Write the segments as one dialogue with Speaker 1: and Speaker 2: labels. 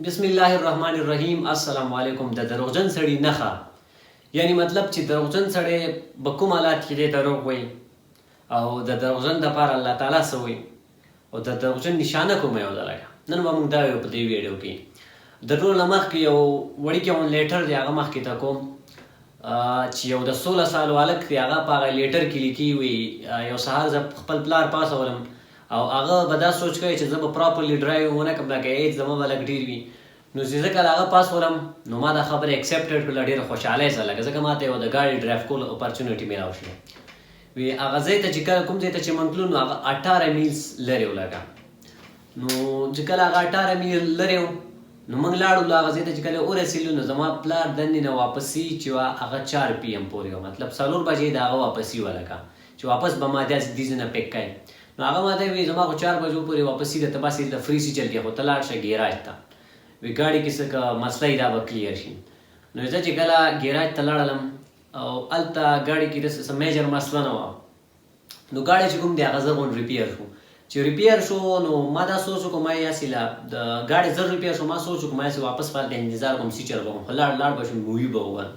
Speaker 1: بسم الله الرحمن الرحیم. السلام علیکم. د دروغجن سړي نښه یعنی مطلب چې دروغجن سړی به کوم حالات کې دی دروغ وایي او د دروغجن دپاره الله تعالی څه وایي او د دروغجن نشانه کومه یو ده. لکه نن به موږ دا وایو په دې ویډیو کې. د ټول نه مخکې یو وړوکی اون لیټر دی، هغه مخکې ته کوم چې یو د 16 سالو هلک دی، هغه په هغه لیټر کې لیکي وي یو سهار زه خپل پلار پاسولم او هغه به دا سوچ کوي چې زه به پراپرلی ډرایو ونه کړم، لکه ایج زما به لږ ډېر وي. نو چې زه کله هغه پاس ولم نو ما دا خبره اکسپټډ کړله ډېره خوشحالۍ سره، لکه ځکه ما ته یو د ګاډي ډرایو کولو اپرچونټي میلاو شوه. وی هغه ځای ته چې کله کوم ځای ته چې موږ تلو نو هغه 18 میلز لرې و. لکه نو چې کله هغه 18 میل لرې و نو موږ لاړو هغه ځای ته چې کله ورسېدلو نو زما پلار دندې نه واپسي چې وه هغه 4 PM پورې وه، مطلب 4 بجې د هغه واپسي وه، لکه چې واپس به ما داسې دې ځای نه پیک کوي. نو هغه ما ته وی زما خو 4 بجو پورې واپسي ده، ته بس د فري سي چل کې خو ته لاړ شه ګیراج ته، وی ګاډي کې څه که مسله یې دا به کلیر شي. نو زه چې کله ګیراج ته لاړلم او هلته ګاډي کې داسې څه میجر مسله نه وه. نو ګاډی چې کوم دی هغه زر غوندې ریپیر شو. چې ریپیر شو نو ما دا سوچ وکړو ما یاسې د ګاډي زر ریپیر شو، ما سوچ وکړو ما یاسې واپس پاتې انتظار کوم سیچر به کوم، خو لاړ به شم مووي به وګورم.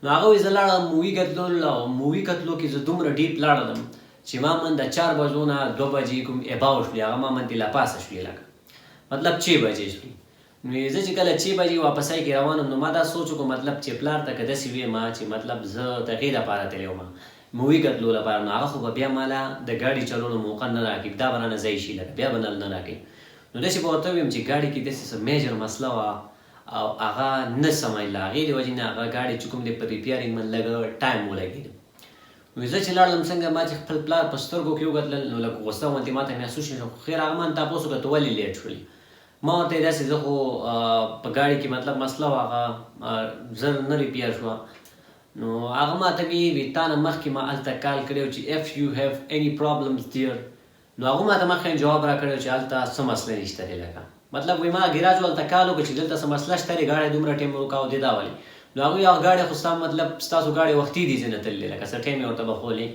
Speaker 1: نو هغه وایي زه لاړم مووي کتلو او مووي کتلو کې زه دومره ډیپ لاړلم چې ما من د 4 بجو نه 2 بجې کوم اباو شوې، هغه ما من لا پاسه شوې، لکه مطلب 6 بجې شوې. نو زه چې کله 6 بجې واپسای کې روانم نو ما دا سوچ وکړو مطلب چې پلار ته که داسې وې ما چې مطلب زه د هغې دپاره تللی وم مووي کتلو لپاره، نو هغه خو به بیا ماله د ګاډي چلولو موقع نه راکړي، دا به رانه ځای شي، لکه بیا به نه راکړي. نو داسې به ورته ویم چې ګاډي کې داسې څه میجر مسله وه او هغه نه سمایله، هغې د وجې نه هغه ګاډي چې کوم دی په ریپیرینګ من لږ ټایم ولګېده. نو زه چې لاړلم څنګه ما چې خپل پلار په سترګو کې وکتلل نو لږ غوسه غوندې ما ته محسوس شو. خیر هغه ما تاسو وکړه ته ولې لیټ شولې؟ ما ورته یې داسې زه خو په ګاډي کې مطلب مسله وه هغه زر نه ریپیر شوه. نو هغه ما ته وی تا نه مخکې ما هلته کال کړی و چې if you have any problems there. نو هغه ما ته مخکې جواب را کړی چې هلته څه مسله نشته دی، لکه مطلب وایي ما ګیراج هلته کال وکړو چې دلته څه مسله شته دی، ګاډی دومره ټایم وروکاو دی دا ولې. نو هغوی هغه ګاډی خو ستا مطلب ستاسو ګاډی وختي دي ځای نه تللی، لکه څه ټایم یې ورته بخولې.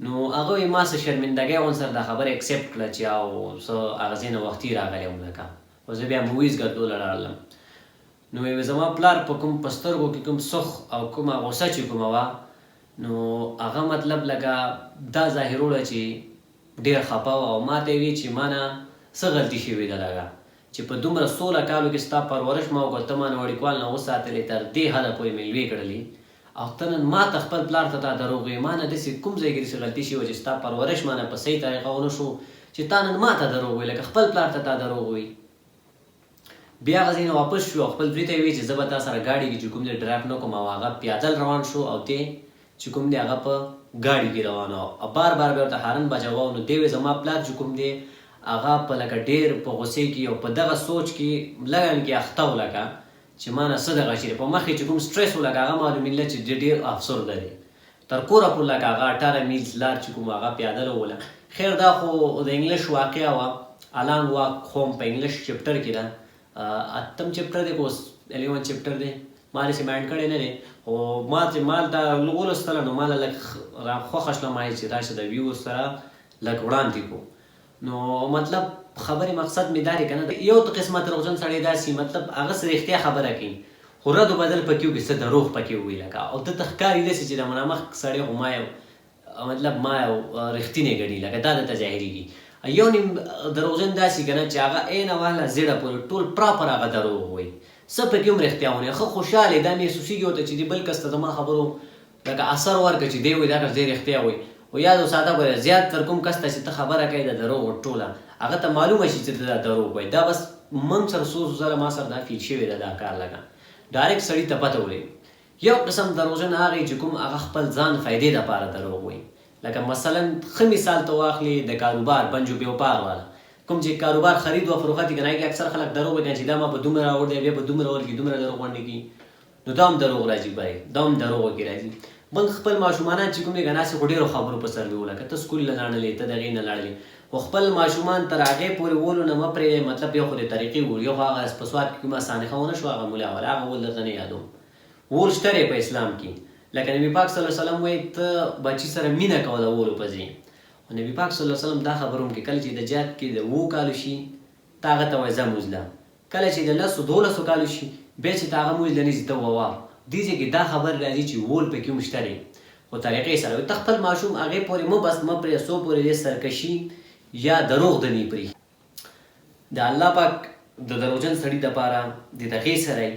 Speaker 1: نو هغه وایي ما څه شرمندګۍ غوند سره دا خبره اکسپټ کړه چې او څه هغه ځای نه وختي راغلی وم، لکه خو زه بیا موویز کتلو لاړلم. نو وایي زما پلار په کوم په سترګو کې کوم سخ او کومه غوسه چې کومه وه نو هغه مطلب لکه دا ظاهروله چې ډېر خفه وه او ما ته یې وی چې ما نه څه غلطي شوې ده، لکه چې په دومره 16 کالو کې ستا پرورش ما وکړه، ته ما نه وړیکوال نه وساتلې، تر دې حده پورې مې لوی کړلې او ته نن ما ته خپل پلار ته تا دروغ وایې. ما نه داسې کوم ځای کې داسې غلطي شوې چې ستا پرورش ما نه په صحیح طریقه ونه شو چې تا نن ما ته دروغ وایې، لکه خپل پلار ته تا دروغ وایې. بیا هغه ځای نه واپس شو او خپل زوی ته یې وایي چې زه به تا سره ګاډي کې چې کوم دی ډرایو نه کوم، او هغه پیادل روان شو او دی چې کوم دی هغه په ګاډي کې روان و او بار بار بیا ورته هارن بجاوه. نو دی وایي زما پلار چې کوم دی هغه په لکه ډېر په غوسې کې او په دغه سوچ کې لږن کې اخته و، لکه چې ما نه څه دغه شي په مخ کې چې کوم سټرس و، لکه هغه معلومېدله چې ډېر افسرده دی. تر کوره پورې لکه هغه 18 میلز لار چې کوم هغه پیادله وله. خیر دا خو د انګلیش واقعه وه، الانګ واک هوم په انګلیش چپټر کې ده، 8م چپټر دی که اوس 11 چپټر دی، ما داسې ماینډ کړی نه دی. خو ما چې ما هلته ولوستله نو ماله لږ راخوښه شوه، ما چې راشه د ویو سره لږ وړاندې کړو. نو مطلب خبرې مقصد مې دا دی که نه، یو قسمه دروغجن سړی داسې مطلب هغه څه رښتیا خبره کوي خو رد و بدل پکې وکړي، څه دروغ پکې ووایي، لکه او ده ته ښکاري داسې چې د منامخ سړی خو ما یو مطلب ما یو رښتینی ګڼي، لکه دا درته ظاهرېږي. یو نیم دروغجن داسې که نه چې هغه عین واله زیړه پورې ټول پراپر هغه دروغ وایي، څه پکې هم رښتیا ونه ښه خوشحال دا محسوسېږي ورته چې دې بل کس ته زما خبرو لکه اثر ورکړه چې دی وایي دا کس ډېر رښتیا وایي. او یاد وساته ګوره زیات تر کوم کس ته چې ته خبره کوې د دروغ ټوله هغه ته معلومه شي چې ته دا دروغ وایي. دا بس موږ سره څو ځله ما سره دا فیل شوې ده دا کار، لکه ډایرکټ سړي ته پته ولګي. یو قسم دروغجن هغه چې کوم هغه خپل ځان فایدې دپاره دروغ وایي، لکه مثلا ښه مثال ته واخلې د کاروبار بنجو بیوپار والا کوم چې کاروبار خرید و فروخت یې که نه هغې اکثر خلک دروغ وایي چې دا ما په دومره راوړی بیا په دومره ورکړي دومره دروغ غونډې کړي، نو دا هم دروغ راځي بای، دا هم دروغو کې راځي. بل خپل ماشومانان چې کوم دی که ناسې خو ډېرو خبرو په سر وي، لکه ته سکول نه لاړلې ته د هغې نه لاړلې، خو خپل ماشومان تر هغې پورې ولو نه مه پرېږدئ. مطلب یو خو د طریقې ول، یو خو هغه په سواد کې کومه سانخه ونه شوه هغه ملا والا هغه ول درته نه یادوم. ول شته دی په اسلام کې، لکه نبي پاک صلی الله علیه وسلم وایي ته بچي سره مینه کوه د ولو په ځای. نبي پاک صلی الله علیه وسلم دا خبرونه کې کله چې د جهاد کې د 7 کالو شي تا هغه ته وایي ځه موزله، کله چې د 10-12 کالو شي بیا چې د هغه مونځ لنیځي ته وواه دې ځای کې دا خبر راځي چې وول پکې هم شته دی خو طریقې سره ته خپل ماشوم هغې پورې مه بس مه پرې څو پورې دې سرکشي یا دروغ د نه پرېږدي د الله پاک د دروغجن سړي دپاره د دغې سره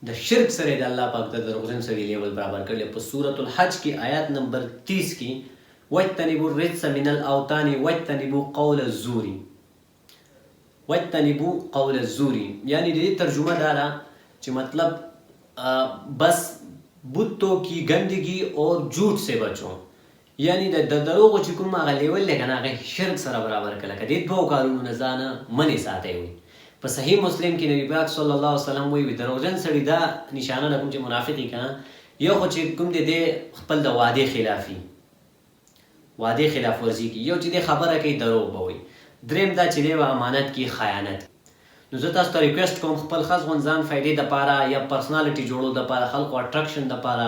Speaker 1: د شرک سره د الله پاک د دروغجن سړي لیول برابر کړی په سورة الحج کې آیات نمبر 30 کې واجتنبوا الرجس من الاوطان واجتنبوا قول الزور واجتنبوا قول الزور یعنی د دې ترجمه دا ده چې مطلب بس بتوں کی گندگی اور جھوٹ سے بچو یعنی د دروغو چې کوم هغه لیول دی که نه هغه شرک سره برابر کړه که دې دوو کارونو نه ځانه منې ساتئ وي په صحیح مسلم کې نبي پاک صلی الله علیه وسلم وایي دروغجن سړي دا نشانه ده کوم چې منافق وي که نه یو خو چې کوم دی خپل د وعدې خلافي وعدې خلاف ورزي کوي یو چې دی خبره کوي دروغ به وایي دریم دا چې دی به امانت کې خیانت نو زه تاسو ته ریکویسټ کوم خپل خاص غون ځان فایدې دپاره یا پرسنالټي جوړو دپاره خلکو اټرکشن دپاره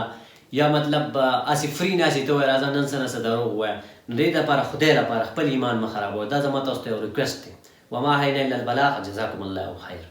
Speaker 1: یا مطلب اسې فری ناسې ته وایي راځه نن څه نه څه دروغ ووایه نو دې دپاره خدای دپاره خپل ایمان مه خرابوه دا زما تاسو ته یو ریکویسټ دی وما علینا الا البلاغ جزاکم الله خیر